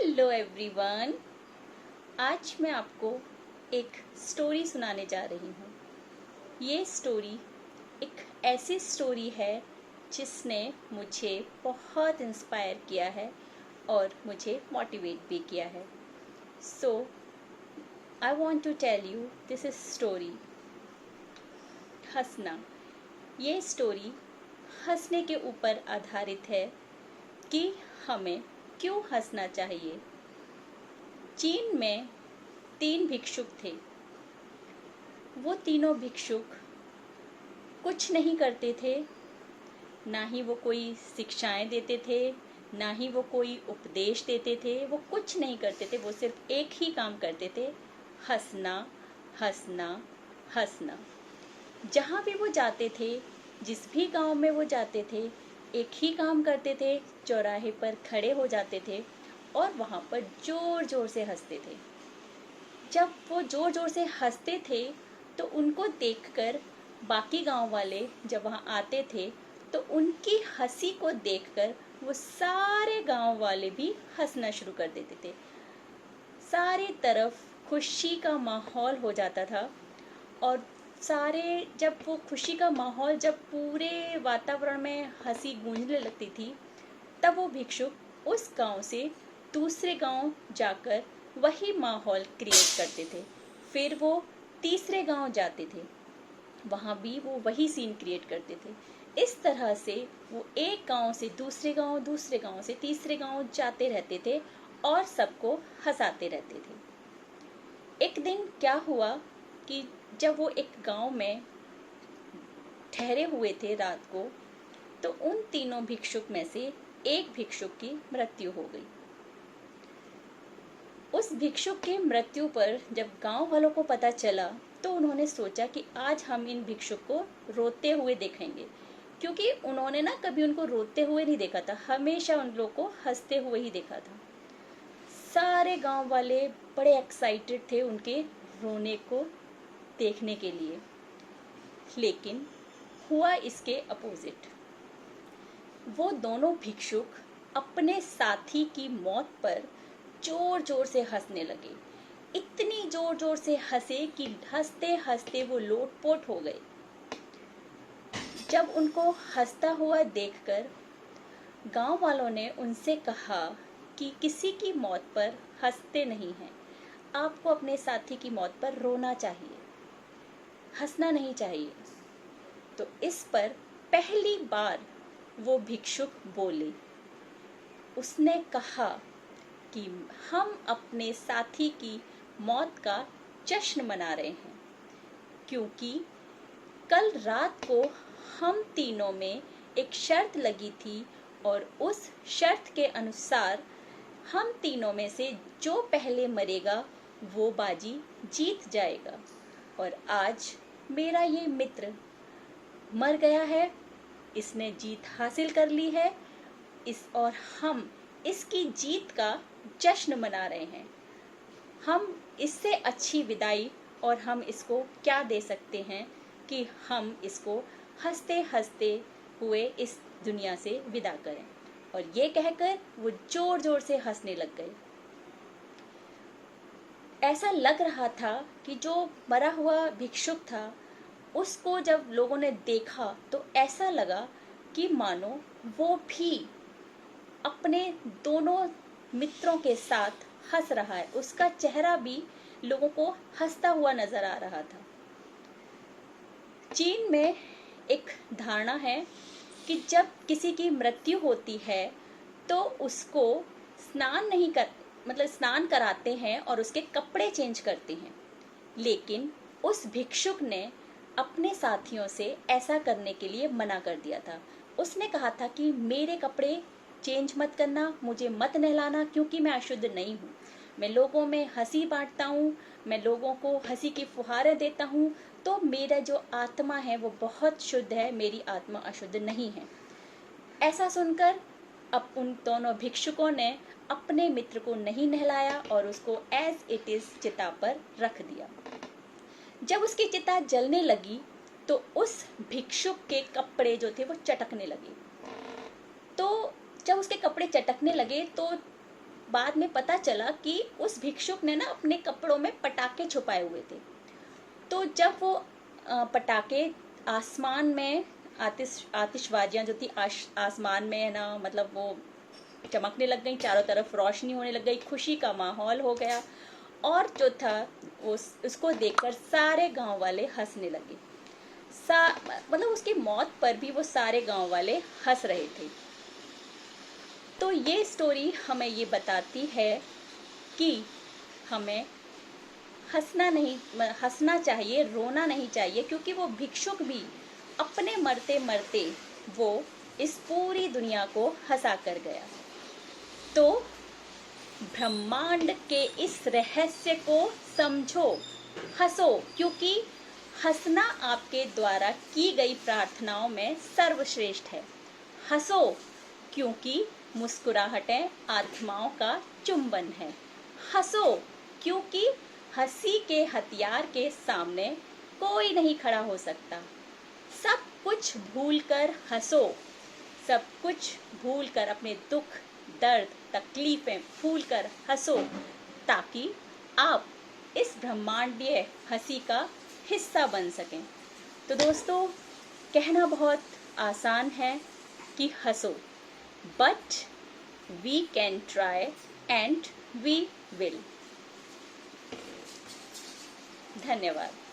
Hello everyone. आज मैं आपको एक स्टोरी सुनाने जा रही हूँ। ये स्टोरी एक ऐसी स्टोरी है जिसने मुझे बहुत इंस्पायर किया है और मुझे मोटिवेट भी किया है। So I want to tell you this is story हंसना। ये स्टोरी हंसने के ऊपर आधारित है कि हमें क्यों हंसना चाहिए। चीन में 3 भिक्षुक थे। वो तीनों भिक्षुक कुछ नहीं करते थे, ना ही वो कोई शिक्षाएं देते थे, ना ही वो कोई उपदेश देते थे। वो कुछ नहीं करते थे, वो सिर्फ एक ही काम करते थे, हंसना हंसना हंसना। जहाँ भी वो जाते थे, जिस भी गांव में वो जाते थे, एक ही काम करते थे, चौराहे पर खड़े हो जाते थे और वहाँ पर जोर जोर से हंसते थे। जब वो जोर जोर से हंसते थे तो उनको देखकर बाकी गांव वाले जब वहाँ आते थे तो उनकी हंसी को देखकर वो सारे गांव वाले भी हंसना शुरू कर देते थे। सारी तरफ खुशी का माहौल हो जाता था और जब वो खुशी का माहौल, जब पूरे वातावरण में हंसी गूंजने लगती थी, तब वो भिक्षुक उस गांव से दूसरे गांव जाकर वही माहौल क्रिएट करते थे। फिर वो तीसरे गांव जाते थे, वहां भी वो वही सीन क्रिएट करते थे। इस तरह से वो एक गांव से दूसरे गांव, दूसरे गांव से तीसरे गांव जाते रहते थे और सबको हंसाते रहते थे। एक दिन क्या हुआ कि जब वो एक गांव में ठहरे हुए थे रात को, तो उन तीनों भिक्षुक में से एक भिक्षुक की मृत्यु हो गई। उस भिक्षुक की मृत्यु पर जब गांव वालों को पता चला तो उन्होंने सोचा कि आज हम इन भिक्षुक को रोते हुए देखेंगे, क्योंकि उन्होंने ना कभी उनको रोते हुए नहीं देखा था, हमेशा उन लोगों को हंसते हुए ही देखा था। सारे गांव वाले बड़े एक्साइटेड थे उनके रोने को देखने के लिए, लेकिन हुआ इसके अपोजिट। वो दोनों भिक्षुक अपने साथी की मौत पर जोर जोर से हंसने लगे। इतनी जोर जोर से हंसे कि हंसते हंसते वो लोटपोट हो गए। जब उनको हंसता हुआ देखकर गांव वालों ने उनसे कहा कि किसी की मौत पर हंसते नहीं हैं, आपको अपने साथी की मौत पर रोना चाहिए, हंसना नहीं चाहिए। तो इस पर पहली बार वो भिक्षुक बोले। उसने कहा कि हम अपने साथी की मौत का जश्न मना रहे हैं, क्योंकि कल रात को हम तीनों में एक शर्त लगी थी और उस शर्त के अनुसार हम तीनों में से जो पहले मरेगा वो बाजी जीत जाएगा। और आज मेरा ये मित्र मर गया है, इसने जीत हासिल कर ली है, और हम इसकी जीत का जश्न मना रहे हैं। हम इससे अच्छी विदाई और हम इसको क्या दे सकते हैं कि हम इसको हंसते हंसते हुए इस दुनिया से विदा करें। और ये कहकर वो जोर जोर से हंसने लग गए। ऐसा लग रहा था कि जो मरा हुआ भिक्षुक था, उसको जब लोगों ने देखा तो ऐसा लगा कि मानो वो भी अपने दोनों मित्रों के साथ हंस रहा है। उसका चेहरा भी लोगों को हंसता हुआ नजर आ रहा था। चीन में एक धारणा है कि जब किसी की मृत्यु होती है तो उसको स्नान कराते हैं और उसके कपड़े चेंज करते हैं। लेकिन उस भिक्षुक ने अपने साथियों से ऐसा करने के लिए मना कर दिया था। उसने कहा था कि मेरे कपड़े चेंज मत करना, मुझे मत नहलाना, क्योंकि मैं अशुद्ध नहीं हूँ। मैं लोगों में हंसी बांटता हूँ, मैं लोगों को हंसी की फुहारें देता हूँ, तो मेरा जो आत्मा है वो बहुत शुद्ध है, मेरी आत्मा अशुद्ध नहीं है। ऐसा सुनकर अब उन दोनों भिक्षुकों ने अपने मित्र को नहीं नहलाया और उसको एज इट इज चिता पर रख दिया। जब उसकी चिता जलने लगी तो उस भिक्षुक के कपड़े जो थे वो चटकने लगे। तो जब उसके कपड़े चटकने लगे तो बाद में पता चला कि उस भिक्षुक ने ना अपने कपड़ों में पटाखे छुपाए हुए थे। तो जब वो पटाखे आसमान में, आतिशबाजियां जो थी आसमान में है ना, मतलब वो चमकने लग गई, चारों तरफ रोशनी होने लग गई, खुशी का माहौल हो गया। और जो था उसको देखकर सारे गांव वाले हंसने लगे। मतलब उसकी मौत पर भी वो सारे गांव वाले हंस रहे थे। तो ये स्टोरी हमें ये बताती है कि हमें हंसना चाहिए, रोना नहीं चाहिए, क्योंकि वो भिक्षुक भी अपने मरते मरते वो इस पूरी दुनिया को हंसा कर गया। तो ब्रह्मांड के इस रहस्य को समझो, हंसो, क्योंकि हंसना आपके द्वारा की गई प्रार्थनाओं में सर्वश्रेष्ठ है। हंसो क्योंकि मुस्कुराहटें आत्माओं का चुंबन है। हंसो क्योंकि हंसी के हथियार के सामने कोई नहीं खड़ा हो सकता। सब कुछ भूलकर हंसो, सब कुछ भूलकर, अपने दुख, दर्द, तकलीफें भूलकर हंसो, ताकि आप इस ब्रह्मांडीय हंसी का हिस्सा बन सकें। तो दोस्तों, कहना बहुत आसान है कि हंसो, but we can try and we will. धन्यवाद।